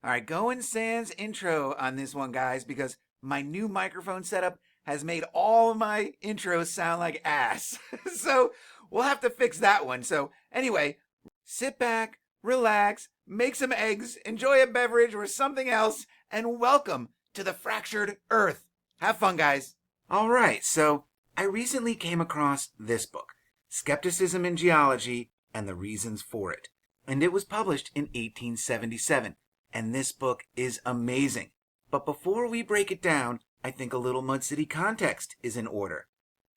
All right, going sans intro on this one, guys, because my new microphone setup has made all of my intros sound like ass. So we'll have to fix that one. So, anyway, sit back, relax, make some eggs, enjoy a beverage or something else, and welcome to the fractured earth. Have fun, guys. All right, so I recently came across this book, Skepticism in Geology and the Reasons for It, and it was published in 1877. And this book is amazing. But before we break it down, I think a little Mud City context is in order.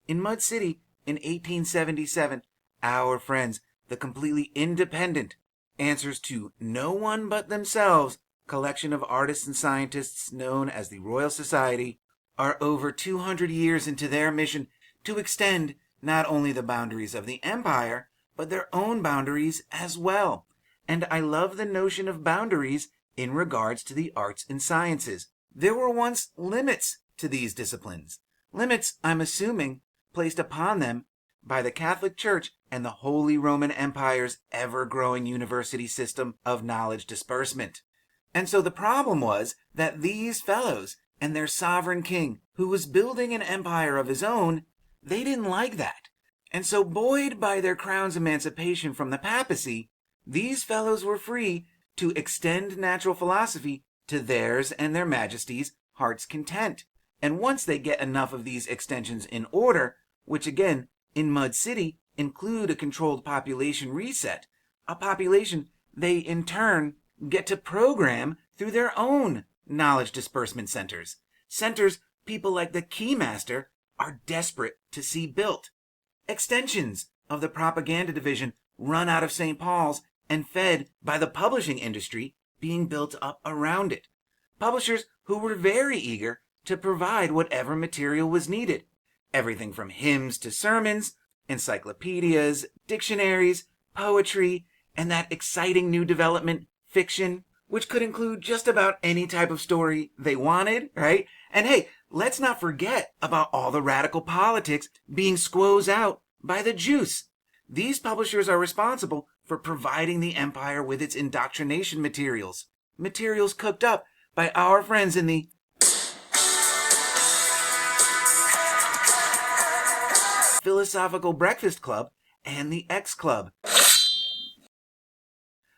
In Mud City, in 1877, our friends, the completely independent, answers to no one but themselves, collection of artists and scientists known as the Royal Society, are over 200 years into their mission to extend not only the boundaries of the empire, but their own boundaries as well. And I love the notion of boundaries in regards to the arts and sciences. There were once limits to these disciplines. Limits, I'm assuming, placed upon them by the Catholic Church and the Holy Roman Empire's ever-growing university system of knowledge disbursement. And so the problem was that these fellows and their sovereign king, who was building an empire of his own, they didn't like that. And so buoyed by their crown's emancipation from the papacy, these fellows were free to extend natural philosophy to theirs and their majesties' heart's content. And once they get enough of these extensions in order, which again, in Mud City, include a controlled population reset, a population they in turn get to program through their own knowledge disbursement centers. Centers people like the Keymaster are desperate to see built. Extensions of the propaganda division run out of St. Paul's and fed by the publishing industry being built up around it. Publishers who were very eager to provide whatever material was needed. Everything from hymns to sermons, encyclopedias, dictionaries, poetry, and that exciting new development, fiction, which could include just about any type of story they wanted, right? And hey, let's not forget about all the radical politics being squoze out by the juice. These publishers are responsible for providing the empire with its indoctrination materials. Materials cooked up by our friends in the Philosophical Breakfast Club and the X Club,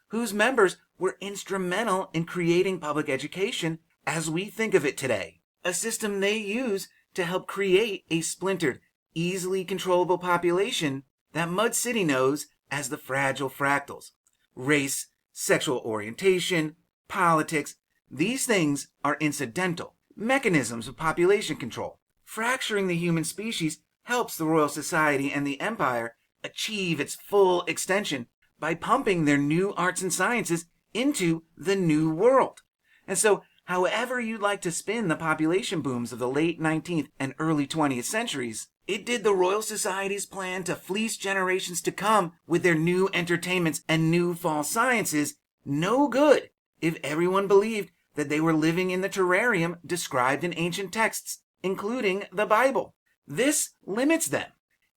whose members were instrumental in creating public education as we think of it today. A system they use to help create a splintered, easily controllable population that Mud City knows as the fragile fractals. Race, sexual orientation, politics, these things are incidental mechanisms of population control. Fracturing the human species helps the Royal Society and the Empire achieve its full extension by pumping their new arts and sciences into the new world. And so, however you'd like to spin the population booms of the late 19th and early 20th centuries, it did the Royal Society's plan to fleece generations to come with their new entertainments and new false sciences no good if everyone believed that they were living in the terrarium described in ancient texts, including the Bible. This limits them.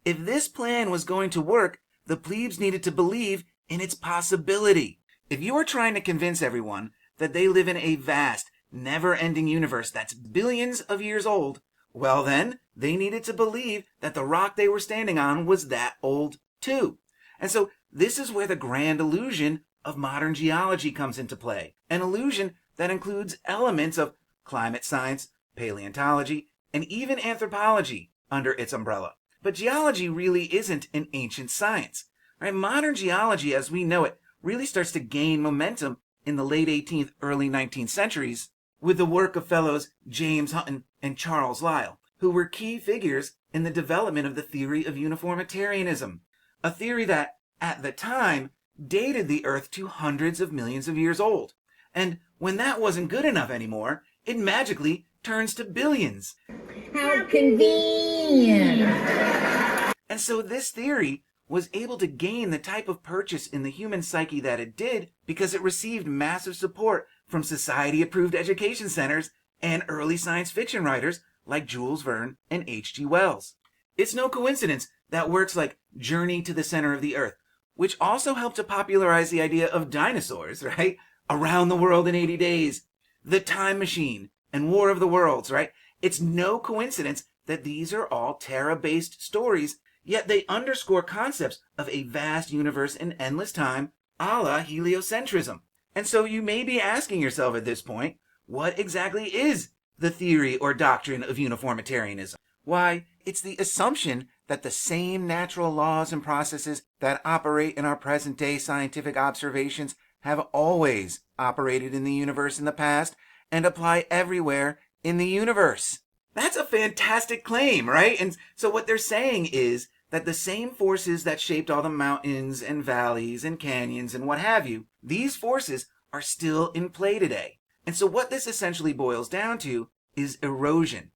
If this plan was going to work, the plebes needed to believe in its possibility. If you are trying to convince everyone that they live in a vast, never-ending universe that's billions of years old, well then, they needed to believe that the rock they were standing on was that old too. And so this is where the grand illusion of modern geology comes into play. An illusion that includes elements of climate science, paleontology, and even anthropology under its umbrella. But geology really isn't an ancient science. Right? Modern geology as we know it really starts to gain momentum in the late 18th, early 19th centuries with the work of fellows James Hutton and Charles Lyell, who were key figures in the development of the theory of uniformitarianism, a theory that, at the time, dated the Earth to hundreds of millions of years old. And when that wasn't good enough anymore, it magically turns to billions. How convenient! And so this theory was able to gain the type of purchase in the human psyche that it did because it received massive support from society-approved education centers and early science fiction writers like Jules Verne and H.G. Wells. It's no coincidence that works like Journey to the Center of the Earth, which also helped to popularize the idea of dinosaurs, right, Around the World in 80 Days, The Time Machine, and War of the Worlds, right? It's no coincidence that these are all Terra-based stories, yet they underscore concepts of a vast universe in endless time, a la heliocentrism. And so you may be asking yourself at this point, what exactly is the theory or doctrine of uniformitarianism? Why, it's the assumption that the same natural laws and processes that operate in our present-day scientific observations have always operated in the universe in the past and apply everywhere in the universe. That's a fantastic claim, right? And so what they're saying is that the same forces that shaped all the mountains and valleys and canyons and what have you, these forces are still in play today. And so what this essentially boils down to is erosion.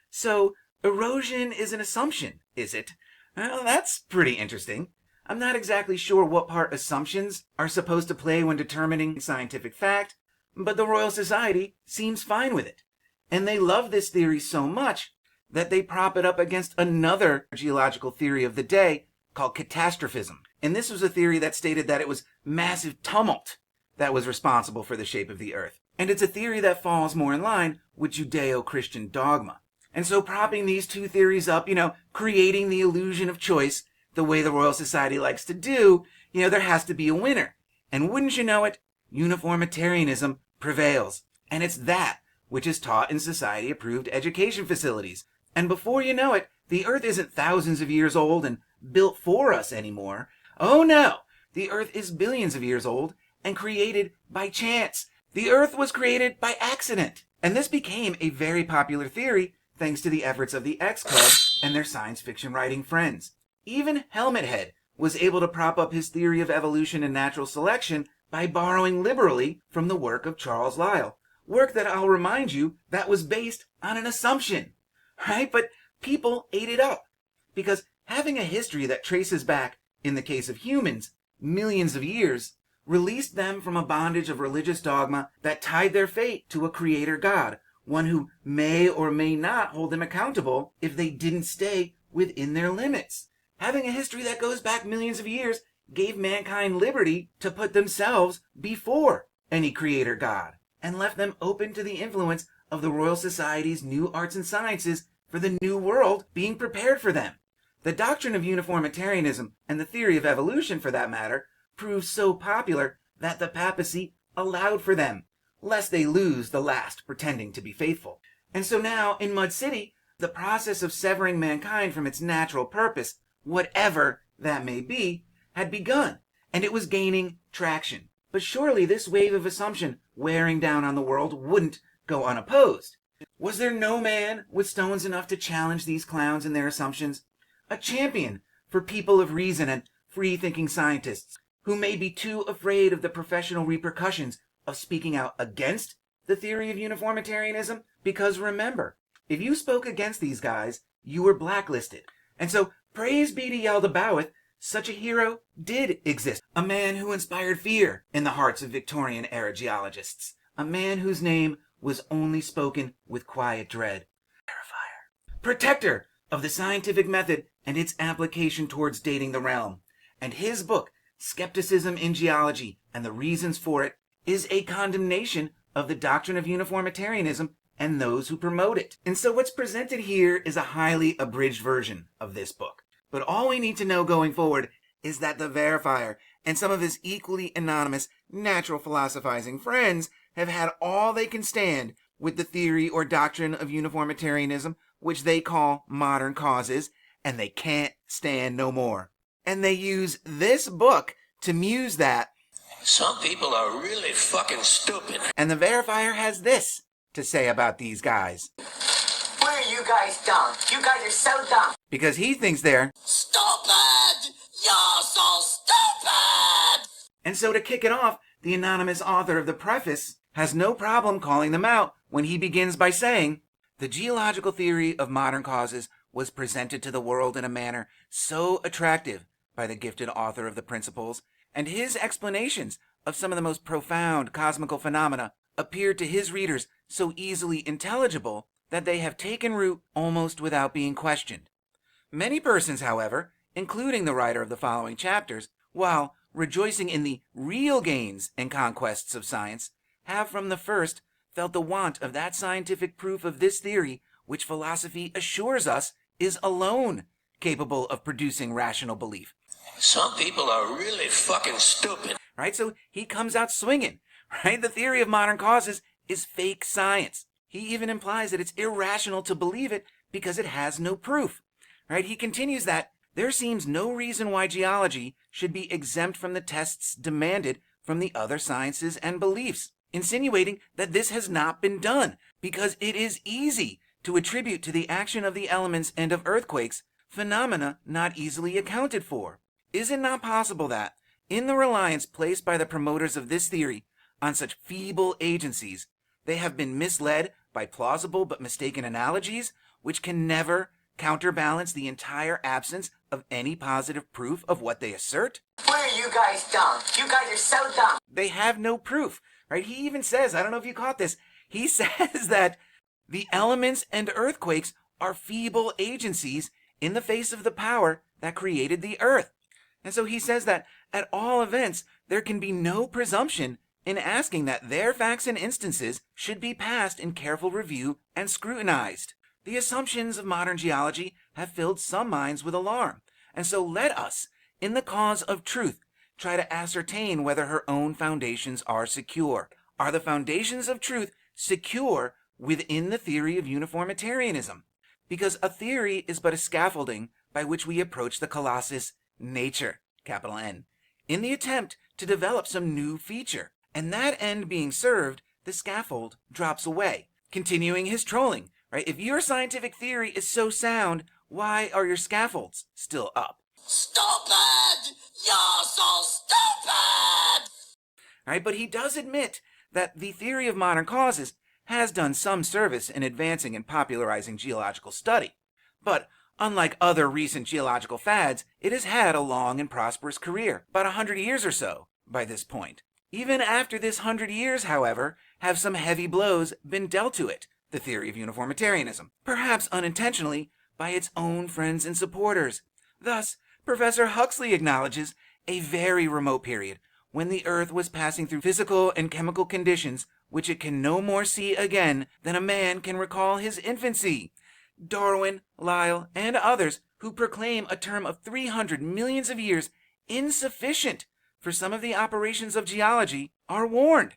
So erosion is an assumption, is it? Well, that's pretty interesting. I'm not exactly sure what part assumptions are supposed to play when determining scientific fact, but the Royal Society seems fine with it. And they love this theory so much that they prop it up against another geological theory of the day called catastrophism. And this was a theory that stated that it was massive tumult that was responsible for the shape of the earth. And it's a theory that falls more in line with Judeo-Christian dogma. And so propping these two theories up, creating the illusion of choice, the way the Royal Society likes to do, there has to be a winner. And wouldn't you know it, uniformitarianism prevails. And it's that which is taught in society-approved education facilities. And before you know it, the Earth isn't thousands of years old and built for us anymore. Oh no! The Earth is billions of years old and created by chance. The Earth was created by accident. And this became a very popular theory thanks to the efforts of the X Club and their science fiction writing friends. Even Helmet Head was able to prop up his theory of evolution and natural selection by borrowing liberally from the work of Charles Lyell. Work that I'll remind you that was based on an assumption, right? But people ate it up because having a history that traces back, in the case of humans, millions of years, released them from a bondage of religious dogma that tied their fate to a creator God, one who may or may not hold them accountable if they didn't stay within their limits. Having a history that goes back millions of years gave mankind liberty to put themselves before any creator God and left them open to the influence of the Royal Society's new arts and sciences for the new world being prepared for them. The doctrine of uniformitarianism, and the theory of evolution for that matter, proved so popular that the papacy allowed for them, lest they lose the last pretending to be faithful. And so now, in Mud City, the process of severing mankind from its natural purpose, whatever that may be, had begun, and it was gaining traction. But surely this wave of assumption wearing down on the world wouldn't go unopposed. Was there no man with stones enough to challenge these clowns and their assumptions? A champion for people of reason and free-thinking scientists who may be too afraid of the professional repercussions of speaking out against the theory of uniformitarianism? Because remember, if you spoke against these guys, you were blacklisted. And so, praise be to Yaldabaoth, such a hero did exist. A man who inspired fear in the hearts of Victorian-era geologists. A man whose name was only spoken with quiet dread. Verifier. Protector of the scientific method and its application towards dating the realm. And his book, Skepticism in Geology and the Reasons for It, is a condemnation of the doctrine of uniformitarianism and those who promote it. And so what's presented here is a highly abridged version of this book. But all we need to know going forward is that the verifier and some of his equally anonymous natural philosophizing friends have had all they can stand with the theory or doctrine of uniformitarianism, which they call modern causes, and they can't stand no more. And they use this book to muse that. Some people are really fucking stupid. And the verifier has this to say about these guys. Why are you guys dumb? You guys are so dumb. Because he thinks they're Stupid! You're so stupid! And so to kick it off, the anonymous author of the preface has no problem calling them out when he begins by saying, the geological theory of modern causes was presented to the world in a manner so attractive by the gifted author of the principles, and his explanations of some of the most profound cosmical phenomena appeared to his readers so easily intelligible that they have taken root almost without being questioned. Many persons, however, including the writer of the following chapters, while rejoicing in the real gains and conquests of science, have from the first felt the want of that scientific proof of this theory which philosophy assures us is alone capable of producing rational belief. Some people are really fucking stupid. Right? So he comes out swinging, right? The theory of modern causes is fake science. He even implies that it's irrational to believe it because it has no proof, right? He continues that there seems no reason why geology should be exempt from the tests demanded from the other sciences and beliefs, insinuating that this has not been done because it is easy to attribute to the action of the elements and of earthquakes phenomena not easily accounted for. Is it not possible that, in the reliance placed by the promoters of this theory on such feeble agencies, they have been misled by plausible but mistaken analogies, which can never counterbalance the entire absence of any positive proof of what they assert? Where are you guys dumb? You guys are so dumb. They have no proof, right? He even says, I don't know if you caught this, he says that the elements and earthquakes are feeble agencies in the face of the power that created the earth. And so he says that at all events, there can be no presumption in asking that their facts and instances should be passed in careful review and scrutinized. The assumptions of modern geology have filled some minds with alarm, and so let us, in the cause of truth, try to ascertain whether her own foundations are secure. Are the foundations of truth secure within the theory of uniformitarianism? Because a theory is but a scaffolding by which we approach the colossus nature, capital N, in the attempt to develop some new feature. And that end being served, the scaffold drops away, continuing his trolling, right? If your scientific theory is so sound, why are your scaffolds still up? Stupid! You're so stupid! Right? But he does admit that the theory of modern causes has done some service in advancing and popularizing geological study. But unlike other recent geological fads, it has had a long and prosperous career, about 100 years or so by this point. Even after this 100 years, however, have some heavy blows been dealt to it, the theory of uniformitarianism, perhaps unintentionally, by its own friends and supporters. Thus, Professor Huxley acknowledges a very remote period when the Earth was passing through physical and chemical conditions which it can no more see again than a man can recall his infancy. Darwin, Lyell, and others who proclaim a term of 300 millions of years insufficient for some of the operations of geology are warned.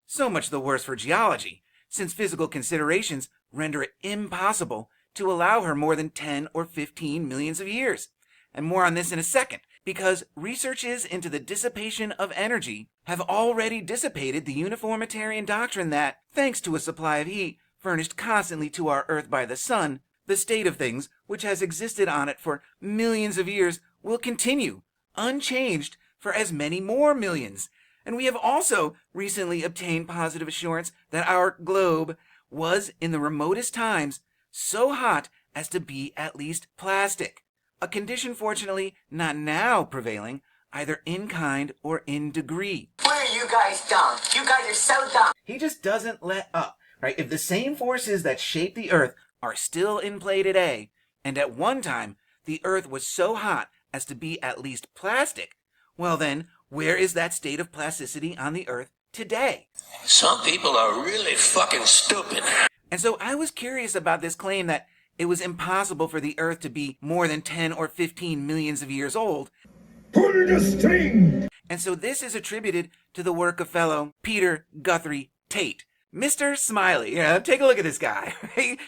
So much the worse for geology, since physical considerations render it impossible to allow her more than 10 or 15 millions of years. And more on this in a second, because researches into the dissipation of energy have already dissipated the uniformitarian doctrine that, thanks to a supply of heat furnished constantly to our Earth by the sun, the state of things which has existed on it for millions of years will continue, unchanged, for as many more millions. And we have also recently obtained positive assurance that our globe was, in the remotest times, so hot as to be at least plastic. A condition fortunately not now prevailing, either in kind or in degree. Where are you guys dumb? You guys are so dumb. He just doesn't let up, right? If the same forces that shape the Earth are still in play today, and at one time the Earth was so hot as to be at least plastic, well then, where is that state of plasticity on the Earth today? Some people are really fucking stupid. And so I was curious about this claim that it was impossible for the Earth to be more than 10 or 15 millions of years old. Pull the string! And so this is attributed to the work of fellow Peter Guthrie Tate. Mr. Smiley, take a look at this guy.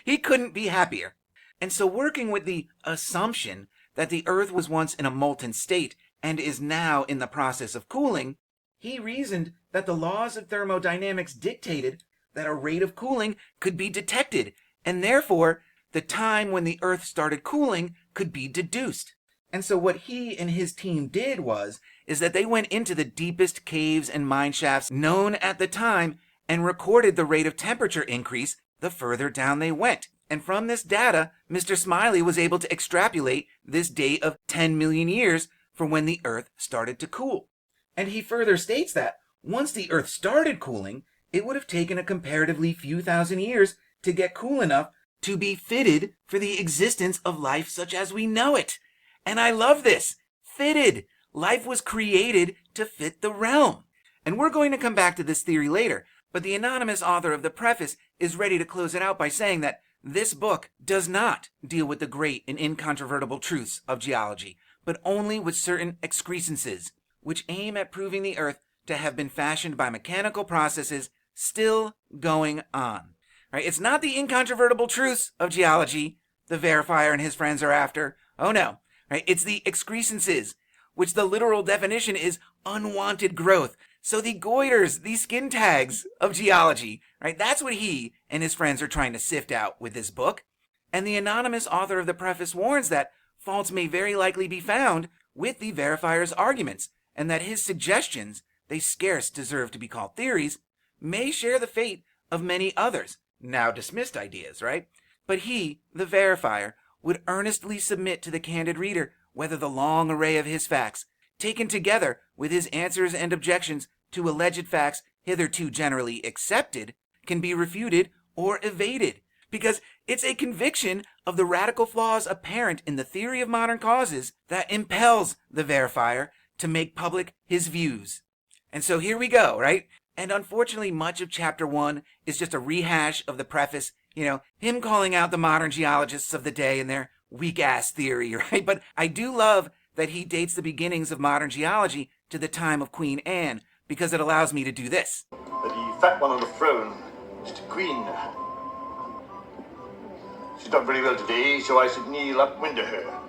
He couldn't be happier. And so working with the assumption that the Earth was once in a molten state and is now in the process of cooling, he reasoned that the laws of thermodynamics dictated that a rate of cooling could be detected, and therefore the time when the Earth started cooling could be deduced. And so what he and his team did is that they went into the deepest caves and mine shafts known at the time and recorded the rate of temperature increase the further down they went. And from this data, Mr. Smiley was able to extrapolate this date of 10 million years for when the Earth started to cool. And he further states that once the Earth started cooling, it would have taken a comparatively few thousand years to get cool enough to be fitted for the existence of life such as we know it. And I love this. Fitted. life was created to fit the realm. And we're going to come back to this theory later, but the anonymous author of the preface is ready to close it out by saying that this book does not deal with the great and incontrovertible truths of geology, but only with certain excrescences, which aim at proving the Earth to have been fashioned by mechanical processes still going on. Right? It's not the incontrovertible truths of geology the verifier and his friends are after. Oh no. Right? It's the excrescences, which the literal definition is unwanted growth. So the goiters, the skin tags of geology, right? That's what he and his friends are trying to sift out with this book. And the anonymous author of the preface warns that faults may very likely be found with the verifier's arguments, and that his suggestions, they scarce deserve to be called theories, may share the fate of many others, now dismissed ideas, right? But he, the verifier, would earnestly submit to the candid reader whether the long array of his facts, taken together with his answers and objections to alleged facts hitherto generally accepted, can be refuted or evaded, because it's a conviction of the radical flaws apparent in the theory of modern causes that impels the verifier to make public his views. And so here we go, right? And unfortunately, much of chapter 1 is just a rehash of the preface, him calling out the modern geologists of the day and their weak-ass theory, right? But I do love that he dates the beginnings of modern geology to the time of Queen Anne, because it allows me to do this. The fat one on the throne is the Queen. She's not very well today, so I should kneel upwind to her.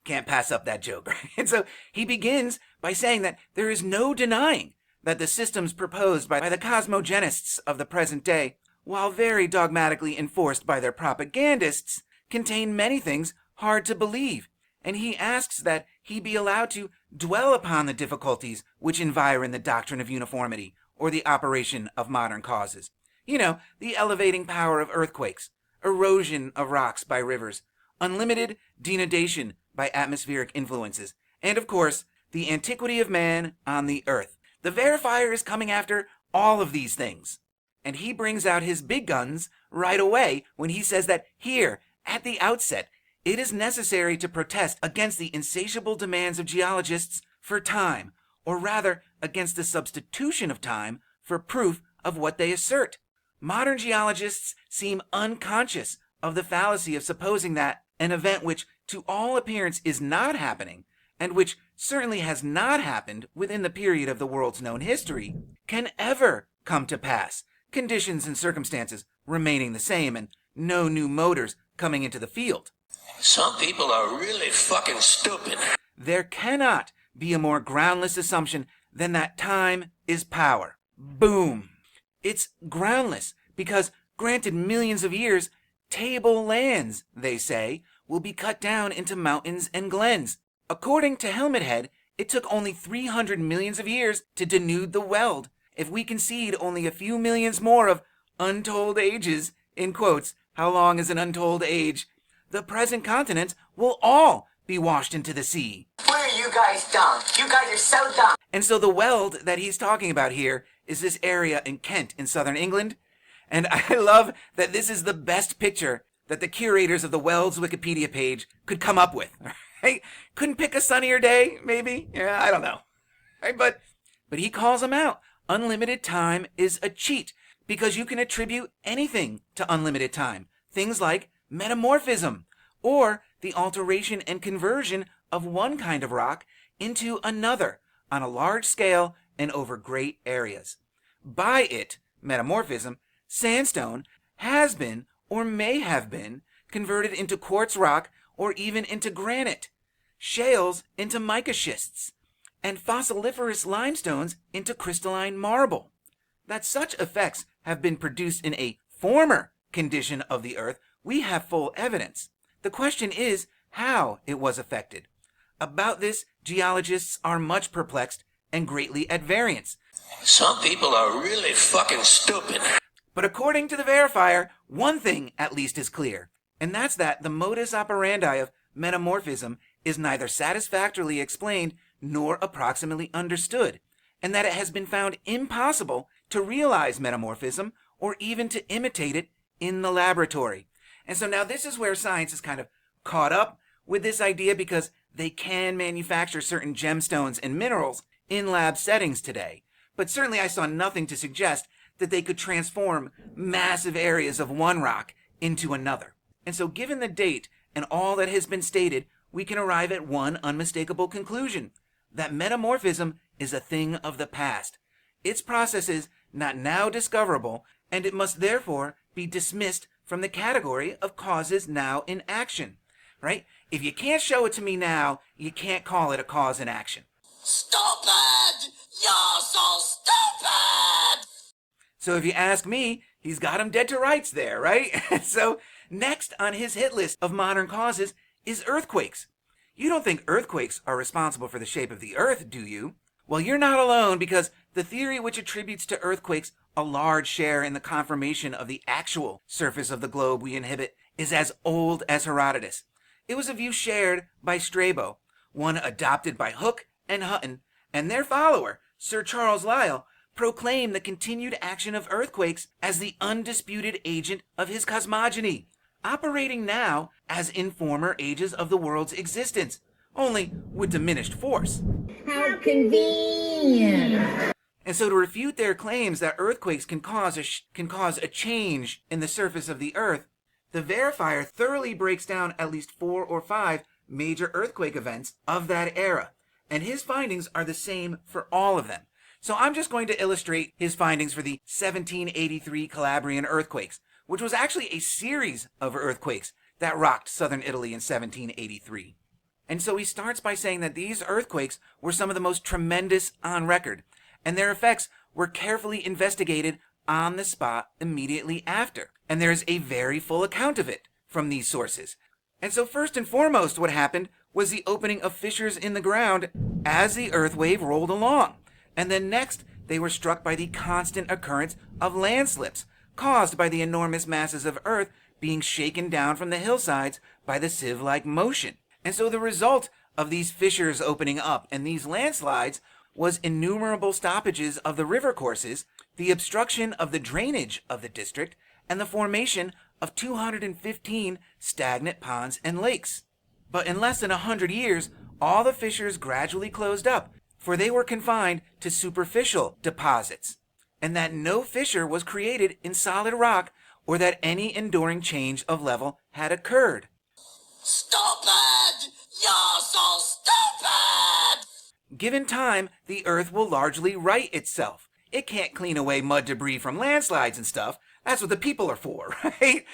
Can't pass up that joke, right? And so he begins by saying that there is no denying that the systems proposed by the cosmogonists of the present day, while very dogmatically enforced by their propagandists, contain many things hard to believe. And he asks that he be allowed to dwell upon the difficulties which environ the doctrine of uniformity, or the operation of modern causes. The elevating power of earthquakes, erosion of rocks by rivers, unlimited denudation by atmospheric influences, and of course, the antiquity of man on the earth. The verifier is coming after all of these things. And he brings out his big guns right away when he says that here, at the outset, it is necessary to protest against the insatiable demands of geologists for time, or rather against the substitution of time for proof of what they assert. Modern geologists seem unconscious of the fallacy of supposing that an event which to all appearance is not happening, and which certainly has not happened within the period of the world's known history, can ever come to pass, conditions and circumstances remaining the same and no new motors coming into the field. Some people are really fucking stupid. There cannot be a more groundless assumption than that time is power. Boom. It's groundless because, granted millions of years, tablelands, they say, will be cut down into mountains and glens. According to Helmet Head, it took only 300 millions of years to denude the Weld. If we concede only a few millions more of untold ages, in quotes, how long is an untold age? The present continents will all be washed into the sea. Where are you guys dumb? You guys are so dumb. And so the Weld that he's talking about here is this area in Kent in southern England. And I love that this is the best picture that the curators of the Weld's Wikipedia page could come up with. Right? Couldn't pick a sunnier day, maybe? Yeah, I don't know. Right? But he calls them out. Unlimited time is a cheat because you can attribute anything to unlimited time. Things like metamorphism, or the alteration and conversion of one kind of rock into another on a large scale and over great areas. By it, metamorphism, sandstone has been or may have been converted into quartz rock or even into granite, shales into mica schists, and fossiliferous limestones into crystalline marble. That such effects have been produced in a former condition of the earth, we have full evidence. The question is how it was affected. About this, geologists are much perplexed and greatly at variance. Some people are really fucking stupid. But according to the verifier, one thing at least is clear, and that's that the modus operandi of metamorphism is neither satisfactorily explained nor approximately understood, and that it has been found impossible to realize metamorphism or even to imitate it in the laboratory. And so now this is where science is kind of caught up with this idea, because they can manufacture certain gemstones and minerals in lab settings today, but certainly I saw nothing to suggest that they could transform massive areas of one rock into another. And so given the date and all that has been stated, we can arrive at one unmistakable conclusion, that metamorphism is a thing of the past. Its processes not now discoverable, and it must therefore be dismissed from the category of causes now in action. Right? If you can't show it to me now, you can't call it a cause in action. Stupid! You're so stupid! So if you ask me, he's got him dead to rights there, right? So next on his hit list of modern causes is earthquakes. You don't think earthquakes are responsible for the shape of the earth, do you? Well, you're not alone, because the theory which attributes to earthquakes a large share in the conformation of the actual surface of the globe we inhabit is as old as Herodotus. It was a view shared by Strabo, one adopted by Hooke and Hutton, and their follower, Sir Charles Lyell, proclaimed the continued action of earthquakes as the undisputed agent of his cosmogony, operating now as in former ages of the world's existence, only with diminished force. How convenient. And so to refute their claims that earthquakes can cause a change in the surface of the earth, the verifier thoroughly breaks down at least 4 or 5 major earthquake events of that era, and his findings are the same for all of them. So I'm just going to illustrate his findings for the 1783 Calabrian earthquakes, which was actually a series of earthquakes that rocked southern Italy in 1783. And so he starts by saying that these earthquakes were some of the most tremendous on record, and their effects were carefully investigated on the spot immediately after. And there is a very full account of it from these sources. And so first and foremost, what happened was the opening of fissures in the ground as the earth wave rolled along. And then next, they were struck by the constant occurrence of landslips caused by the enormous masses of earth being shaken down from the hillsides by the sieve-like motion. And so the result of these fissures opening up and these landslides was innumerable stoppages of the river courses, the obstruction of the drainage of the district, and the formation of 215 stagnant ponds and lakes. But in less than 100 years, all the fissures gradually closed up, for they were confined to superficial deposits, and that no fissure was created in solid rock or that any enduring change of level had occurred. Stupid! You're so stupid! Given time, the earth will largely right itself. It can't clean away mud debris from landslides and stuff. That's what the people are for, right?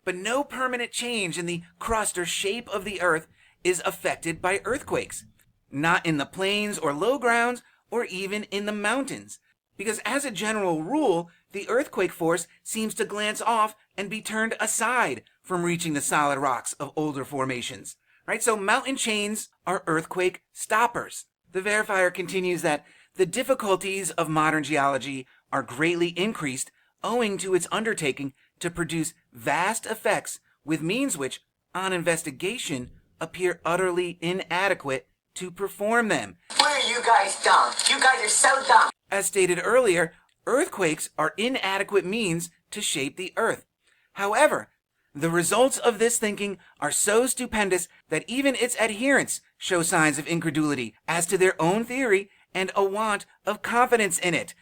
But no permanent change in the crust or shape of the earth is affected by earthquakes. Not in the plains or low grounds, or even in the mountains. Because as a general rule, the earthquake force seems to glance off and be turned aside from reaching the solid rocks of older formations, right? So mountain chains are earthquake stoppers. The verifier continues that the difficulties of modern geology are greatly increased owing to its undertaking to produce vast effects with means which, on investigation, appear utterly inadequate to perform them. Where are you guys dumb? You guys are so dumb. As stated earlier, earthquakes are inadequate means to shape the earth. However, the results of this thinking are so stupendous that even its adherents show signs of incredulity as to their own theory and a want of confidence in it.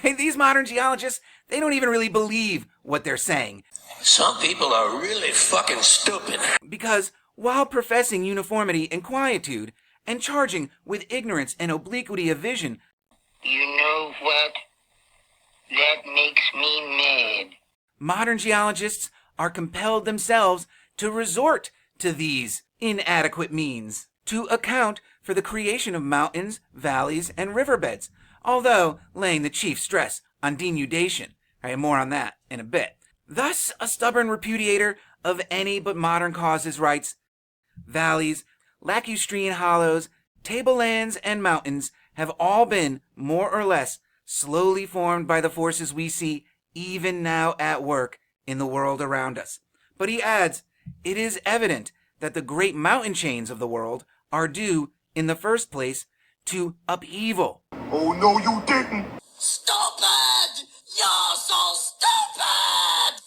These modern geologists, they don't even really believe what they're saying. Some people are really fucking stupid. Because while professing uniformity and quietude, and charging with ignorance and obliquity of vision, you know what? That makes me mad. Modern geologists are compelled themselves to resort to these inadequate means to account for the creation of mountains, valleys, and riverbeds, although laying the chief stress on denudation. More on that in a bit. Thus, a stubborn repudiator of any but modern causes writes, valleys, lacustrine hollows, tablelands, and mountains have all been, more or less, slowly formed by the forces we see even now at work in the world around us. But he adds, it is evident that the great mountain chains of the world are due, in the first place, to upheaval. Oh, no, you didn't. Stupid! You're so stupid!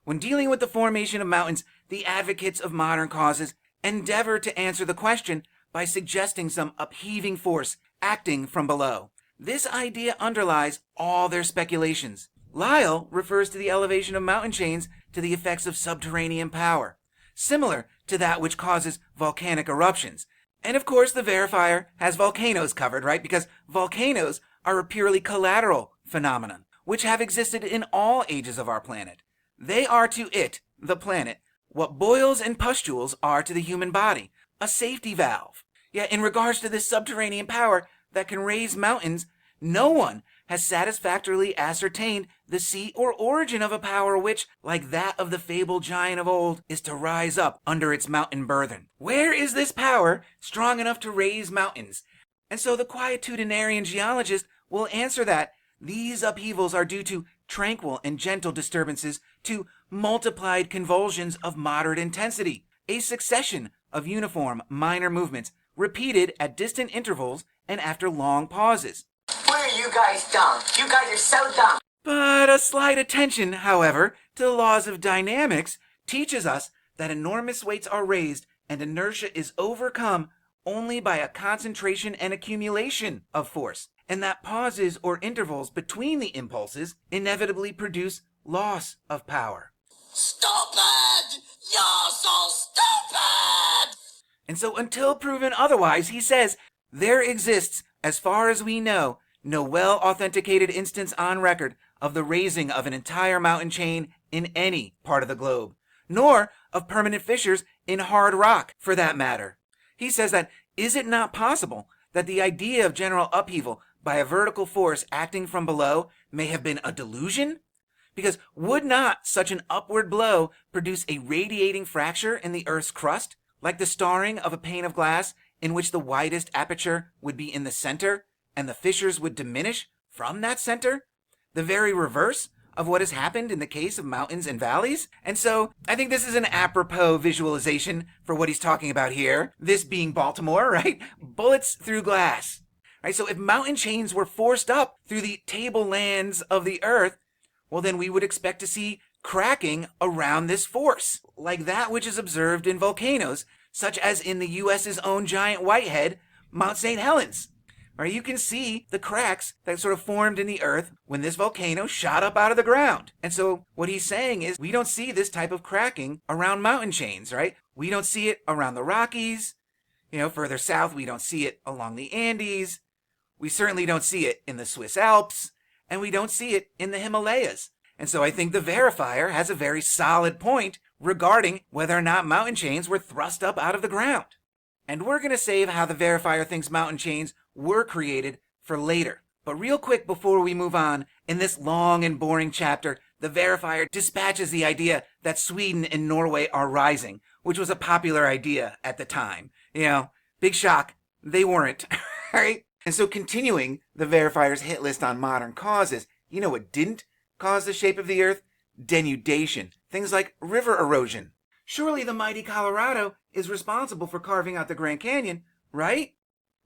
When dealing with the formation of mountains, the advocates of modern causes endeavor to answer the question by suggesting some upheaving force acting from below. This idea underlies all their speculations. Lyell refers to the elevation of mountain chains to the effects of subterranean power, similar to that which causes volcanic eruptions. And of course, the verifier has volcanoes covered, right? Because volcanoes are a purely collateral phenomenon, which have existed in all ages of our planet. They are to it, the planet, what boils and pustules are to the human body, a safety valve. Yet in regards to this subterranean power that can raise mountains, no one has satisfactorily ascertained the seat or origin of a power which, like that of the fabled giant of old, is to rise up under its mountain burthen. Where is this power strong enough to raise mountains? And so the quatitudinarian geologist will answer that these upheavals are due to tranquil and gentle disturbances, to multiplied convulsions of moderate intensity, a succession of uniform minor movements repeated at distant intervals and after long pauses. Where are you guys dumb? You guys are so dumb. But a slight attention, however, to the laws of dynamics teaches us that enormous weights are raised and inertia is overcome only by a concentration and accumulation of force, and that pauses or intervals between the impulses inevitably produce loss of power. Stupid! You're so stupid! And so until proven otherwise, he says, there exists, as far as we know, no well-authenticated instance on record of the raising of an entire mountain chain in any part of the globe, nor of permanent fissures in hard rock, for that matter. He says that, is it not possible that the idea of general upheaval by a vertical force acting from below may have been a delusion? Because would not such an upward blow produce a radiating fracture in the Earth's crust, like the starring of a pane of glass in which the widest aperture would be in the center, and the fissures would diminish from that center? The very reverse of what has happened in the case of mountains and valleys? And so I think this is an apropos visualization for what he's talking about here. This being Baltimore, right? Bullets through glass. Right? So if mountain chains were forced up through the tablelands of the earth, well, then we would expect to see cracking around this force, like that which is observed in volcanoes, such as in the U.S.'s own giant whitehead, Mount St. Helens. Right, you can see the cracks that sort of formed in the earth when this volcano shot up out of the ground. And so what he's saying is we don't see this type of cracking around mountain chains, right? We don't see it around the Rockies. Further south, we don't see it along the Andes. We certainly don't see it in the Swiss Alps. And we don't see it in the Himalayas. And so I think the verifier has a very solid point regarding whether or not mountain chains were thrust up out of the ground. And we're going to save how the verifier thinks mountain chains were created for later. But real quick before we move on, in this long and boring chapter, the verifier dispatches the idea that Sweden and Norway are rising, which was a popular idea at the time. Big shock, they weren't, right? And so continuing the verifier's hit list on modern causes, what didn't cause the shape of the earth? Denudation, things like river erosion. Surely the mighty Colorado is responsible for carving out the Grand Canyon, right?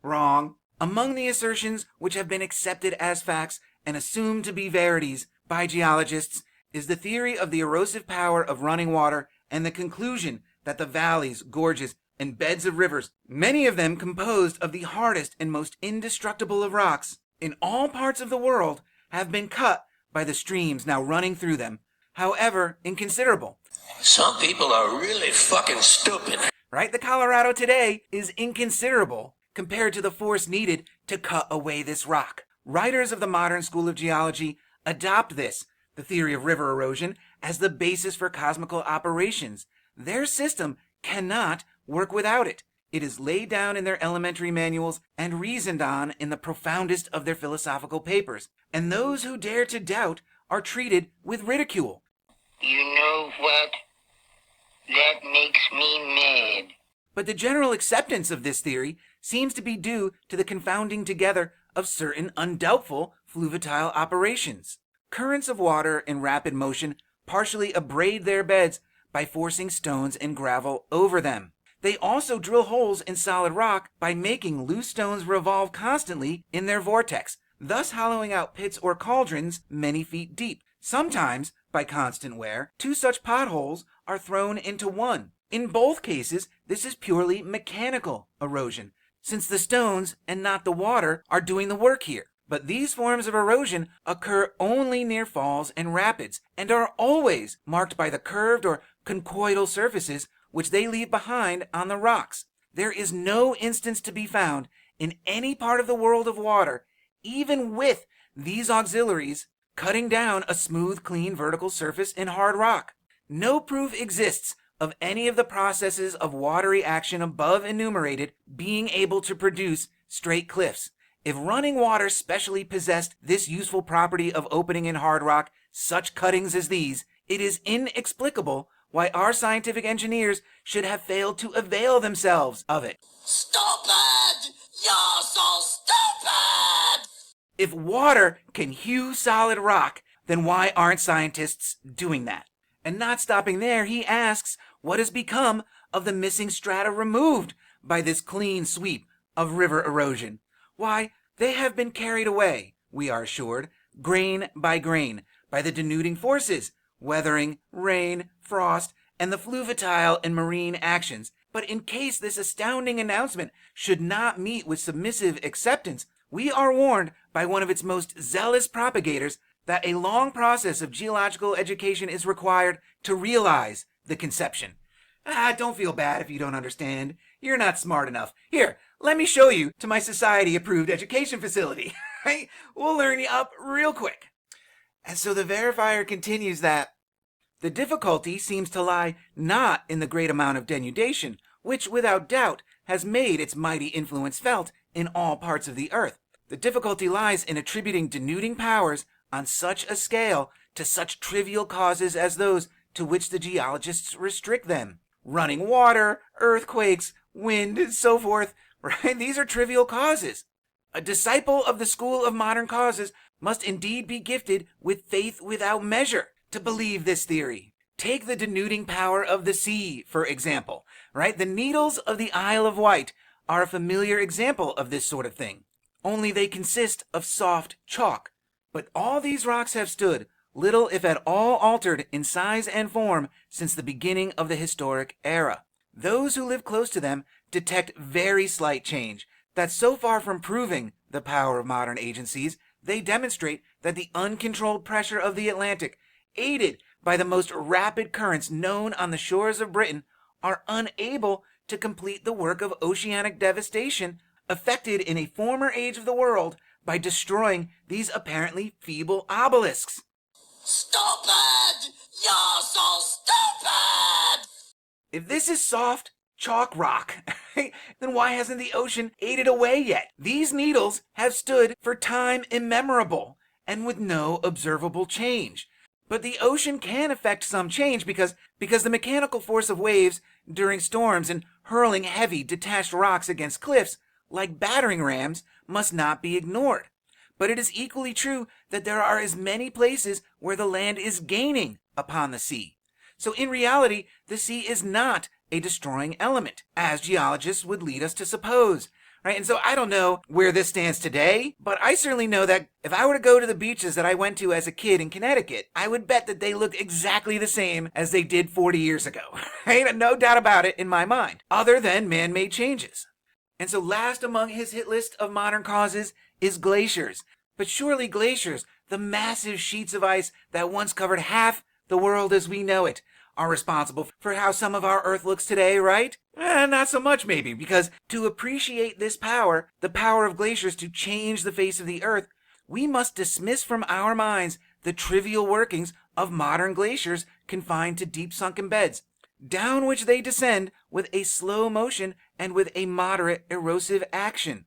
Wrong. Among the assertions which have been accepted as facts and assumed to be verities by geologists is the theory of the erosive power of running water and the conclusion that the valleys, gorges, and beds of rivers, many of them composed of the hardest and most indestructible of rocks, in all parts of the world, have been cut by the streams now running through them, however inconsiderable. Some people are really fucking stupid. Right? The Colorado today is inconsiderable compared to the force needed to cut away this rock. Writers of the modern school of geology adopt this, the theory of river erosion, as the basis for cosmical operations. Their system cannot work without it. It is laid down in their elementary manuals and reasoned on in the profoundest of their philosophical papers. And those who dare to doubt are treated with ridicule. You know what? That makes me mad. But the general acceptance of this theory seems to be due to the confounding together of certain undoubtful fluviatile operations. Currents of water in rapid motion partially abrade their beds by forcing stones and gravel over them. They also drill holes in solid rock by making loose stones revolve constantly in their vortex, thus hollowing out pits or cauldrons many feet deep. Sometimes, by constant wear, two such potholes are thrown into one. In both cases, this is purely mechanical erosion, since the stones and not the water are doing the work here. But these forms of erosion occur only near falls and rapids, and are always marked by the curved or conchoidal surfaces which they leave behind on the rocks. There is no instance to be found in any part of the world of water, even with these auxiliaries, cutting down a smooth, clean vertical surface in hard rock. No proof exists of any of the processes of watery action above enumerated being able to produce straight cliffs. If running water specially possessed this useful property of opening in hard rock such cuttings as these, it is inexplicable why our scientific engineers should have failed to avail themselves of it. Stupid! You're so stupid! If water can hew solid rock, then why aren't scientists doing that? And not stopping there, he asks what has become of the missing strata removed by this clean sweep of river erosion. Why, they have been carried away, we are assured, grain by grain, by the denuding forces, weathering, rain, frost, and the fluviatile and marine actions. But in case this astounding announcement should not meet with submissive acceptance, we are warned by one of its most zealous propagators that a long process of geological education is required to realize the conception. Don't feel bad if you don't understand. You're not smart enough. Here, let me show you to my society-approved education facility. We'll learn you up real quick. And so the verifier continues that the difficulty seems to lie not in the great amount of denudation, which without doubt has made its mighty influence felt in all parts of the earth. The difficulty lies in attributing denuding powers on such a scale to such trivial causes as those to which the geologists restrict them. Running water, earthquakes, wind, and so forth, right? These are trivial causes. A disciple of the school of modern causes must indeed be gifted with faith without measure to believe this theory. Take the denuding power of the sea, for example, right? The needles of the Isle of Wight are a familiar example of this sort of thing. Only they consist of soft chalk. But all these rocks have stood, little if at all altered in size and form since the beginning of the historic era. Those who live close to them detect very slight change, that so far from proving the power of modern agencies, they demonstrate that the uncontrolled pressure of the Atlantic, aided by the most rapid currents known on the shores of Britain, are unable to complete the work of oceanic devastation effected in a former age of the world by destroying these apparently feeble obelisks. Stupid! You're so stupid! If this is soft chalk rock, then why hasn't the ocean ate it away yet? These needles have stood for time immemorable and with no observable change. But the ocean can affect some change because the mechanical force of waves during storms and hurling heavy detached rocks against cliffs, like battering rams, must not be ignored. But it is equally true that there are as many places where the land is gaining upon the sea. So in reality, the sea is not a destroying element, as geologists would lead us to suppose. Right? And so I don't know where this stands today, but I certainly know that if I were to go to the beaches that I went to as a kid in Connecticut, I would bet that they look exactly the same as they did 40 years ago. Right? No doubt about it in my mind, other than man-made changes. And so last among his hit list of modern causes is glaciers. But surely glaciers, the massive sheets of ice that once covered half the world as we know it, are responsible for how some of our Earth looks today, right? Not so much maybe, because to appreciate this power, the power of glaciers to change the face of the Earth, we must dismiss from our minds the trivial workings of modern glaciers confined to deep sunken beds, down which they descend with a slow motion and with a moderate erosive action.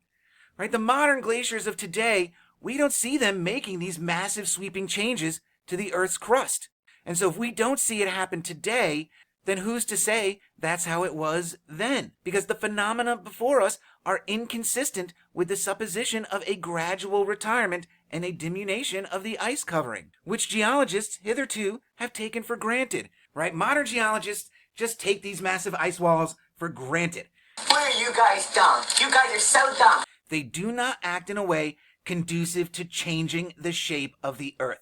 Right? The modern glaciers of today, we don't see them making these massive sweeping changes to the Earth's crust. And so if we don't see it happen today, then who's to say that's how it was then? Because the phenomena before us are inconsistent with the supposition of a gradual retirement and a diminution of the ice covering, which geologists hitherto have taken for granted. Right? Modern geologists just take these massive ice walls for granted. Where are you guys dumb? You guys are so dumb. They do not act in a way conducive to changing the shape of the Earth.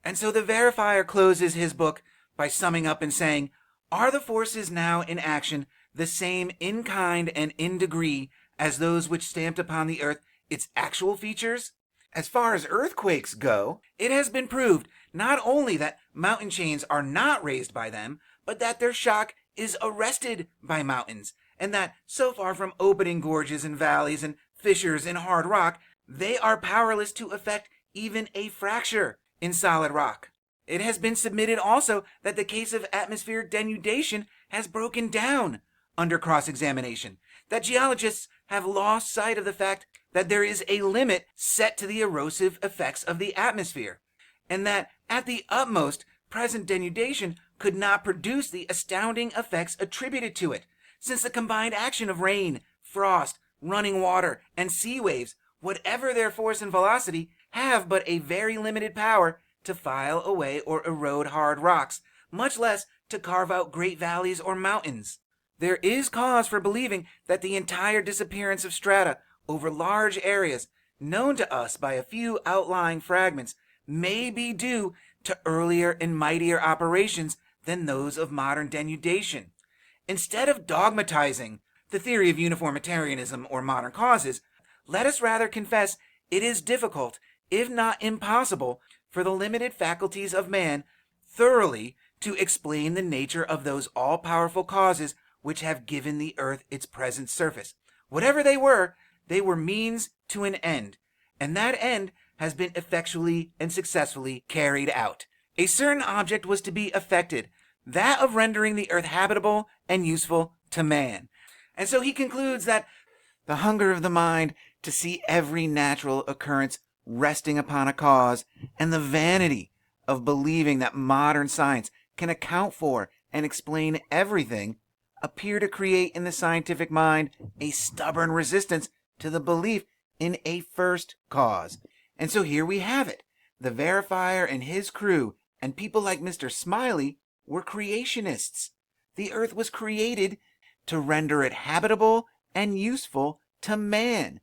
And so the verifier closes his book by summing up and saying, are the forces now in action the same in kind and in degree as those which stamped upon the earth its actual features? As far as earthquakes go, it has been proved not only that mountain chains are not raised by them, but that their shock is arrested by mountains, and that so far from opening gorges and valleys and fissures in hard rock, they are powerless to effect even a fracture in solid rock. It has been submitted also that the case of atmospheric denudation has broken down under cross-examination, that geologists have lost sight of the fact that there is a limit set to the erosive effects of the atmosphere, and that at the utmost, present denudation could not produce the astounding effects attributed to it, since the combined action of rain, frost, running water, and sea waves, whatever their force and velocity, have but a very limited power to file away or erode hard rocks, much less to carve out great valleys or mountains. There is cause for believing that the entire disappearance of strata over large areas, known to us by a few outlying fragments, may be due to earlier and mightier operations than those of modern denudation. Instead of dogmatizing the theory of uniformitarianism or modern causes, let us rather confess it is difficult, if not impossible, for the limited faculties of man thoroughly to explain the nature of those all-powerful causes which have given the earth its present surface. Whatever they were means to an end, and that end has been effectually and successfully carried out. A certain object was to be effected, that of rendering the earth habitable and useful to man. And so he concludes that the hunger of the mind to see every natural occurrence resting upon a cause, and the vanity of believing that modern science can account for and explain everything, appear to create in the scientific mind a stubborn resistance to the belief in a first cause. And so here we have it. The verifier and his crew, and people like Mr. Smiley, were creationists. The earth was created to render it habitable and useful to man.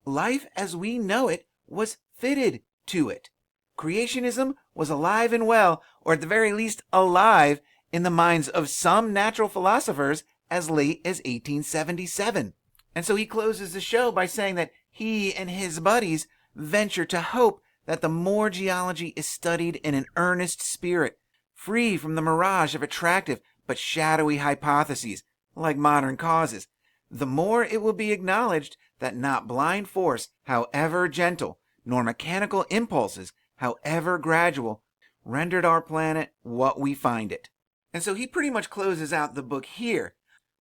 Life as we know it was fitted to it. Creationism was alive and well, or at the very least alive in the minds of some natural philosophers as late as 1877. And so he closes the show by saying that he and his buddies venture to hope that the more geology is studied in an earnest spirit, free from the mirage of attractive but shadowy hypotheses like modern causes, the more it will be acknowledged that not blind force, however gentle, nor mechanical impulses, however gradual, rendered our planet what we find it. And so he pretty much closes out the book here.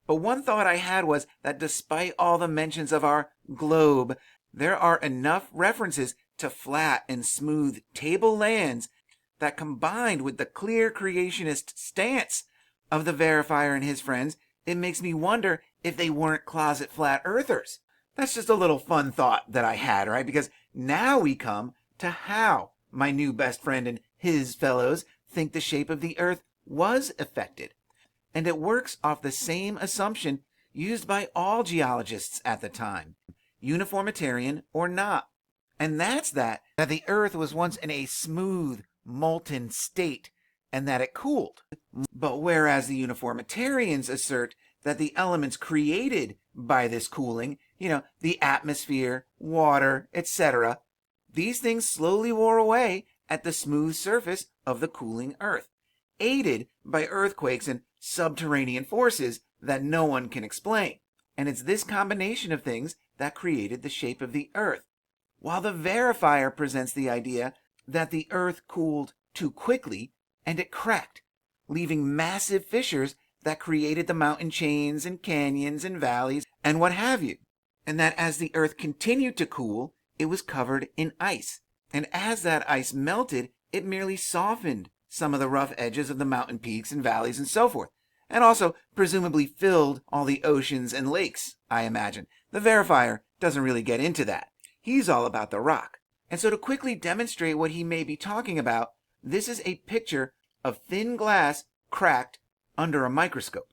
But one thought I had was that despite all the mentions of our globe, there are enough references to flat and smooth table lands that, combined with the clear creationist stance of the verifier and his friends, it makes me wonder if they weren't closet flat earthers. That's just a little fun thought that I had, right? Because now we come to how my new best friend and his fellows think the shape of the earth was affected. And it works off the same assumption used by all geologists at the time, uniformitarian or not. And that's that the earth was once in a smooth, molten state, and that it cooled. But whereas the uniformitarians assert that the elements created by this cooling, the atmosphere, water, etc., these things slowly wore away at the smooth surface of the cooling earth, aided by earthquakes and subterranean forces that no one can explain. And it's this combination of things that created the shape of the earth. While the verifier presents the idea that the earth cooled too quickly and it cracked, leaving massive fissures that created the mountain chains and canyons and valleys and what have you. And that as the earth continued to cool, it was covered in ice. And as that ice melted, it merely softened some of the rough edges of the mountain peaks and valleys and so forth. And also presumably filled all the oceans and lakes, I imagine. The verifier doesn't really get into that. He's all about the rock. And so to quickly demonstrate what he may be talking about, this is a picture of thin glass cracked under a microscope.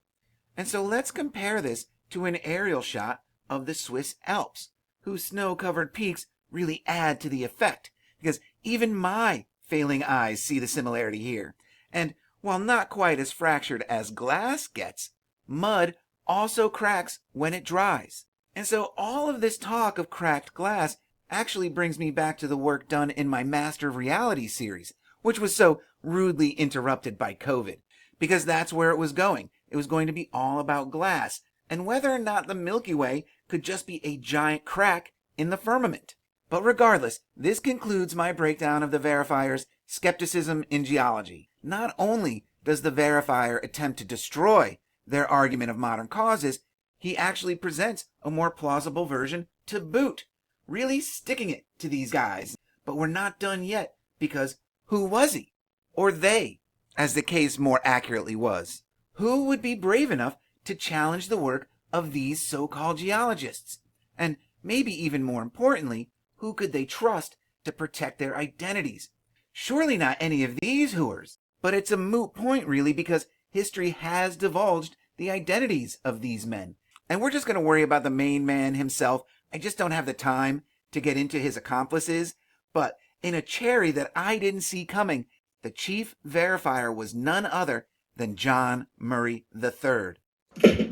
And so let's compare this to an aerial shot of the Swiss Alps, whose snow-covered peaks really add to the effect, because even my failing eyes see the similarity here. And while not quite as fractured as glass gets, mud also cracks when it dries. And so all of this talk of cracked glass actually brings me back to the work done in my Master of Reality series, which was so rudely interrupted by COVID, because that's where it was going. It was going to be all about glass, and whether or not the Milky Way could just be a giant crack in the firmament. But regardless, this concludes my breakdown of the verifier's skepticism in geology. Not only does the verifier attempt to destroy their argument of modern causes, he actually presents a more plausible version to boot, really sticking it to these guys. But we're not done yet, because who was he? Or they, as the case more accurately was. Who would be brave enough to challenge the work of these so-called geologists? And maybe even more importantly, who could they trust to protect their identities? Surely not any of these hooers. But it's a moot point, really, because history has divulged the identities of these men. And we're just going to worry about the main man himself. I just don't have the time to get into his accomplices. But in a cherry that I didn't see coming, the chief verifier was none other than John Murray III.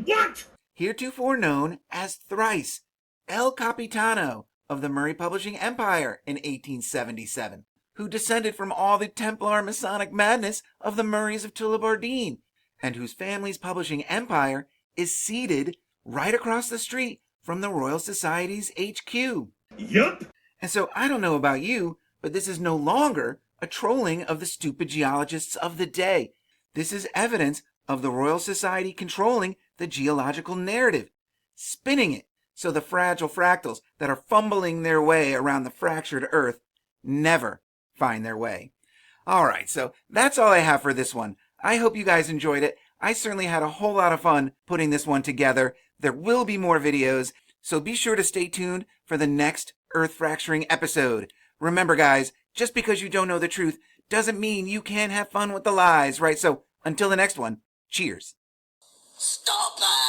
What? Heretofore known as Thrice, El Capitano of the Murray Publishing Empire in 1877, who descended from all the Templar Masonic madness of the Murrays of Tullibardine, and whose family's publishing empire is seated right across the street from the Royal Society's HQ. Yup. And so I don't know about you, but this is no longer a trolling of the stupid geologists of the day. This is evidence of the Royal Society controlling the geological narrative, spinning it so the fragile fractals that are fumbling their way around the fractured earth never find their way. All right, so that's all I have for this one. I hope you guys enjoyed it. I certainly had a whole lot of fun putting this one together. There will be more videos, so be sure to stay tuned for the next Earth Fracturing episode. Remember, guys, just because you don't know the truth doesn't mean you can't have fun with the lies, right? So until the next one, cheers. Stop it!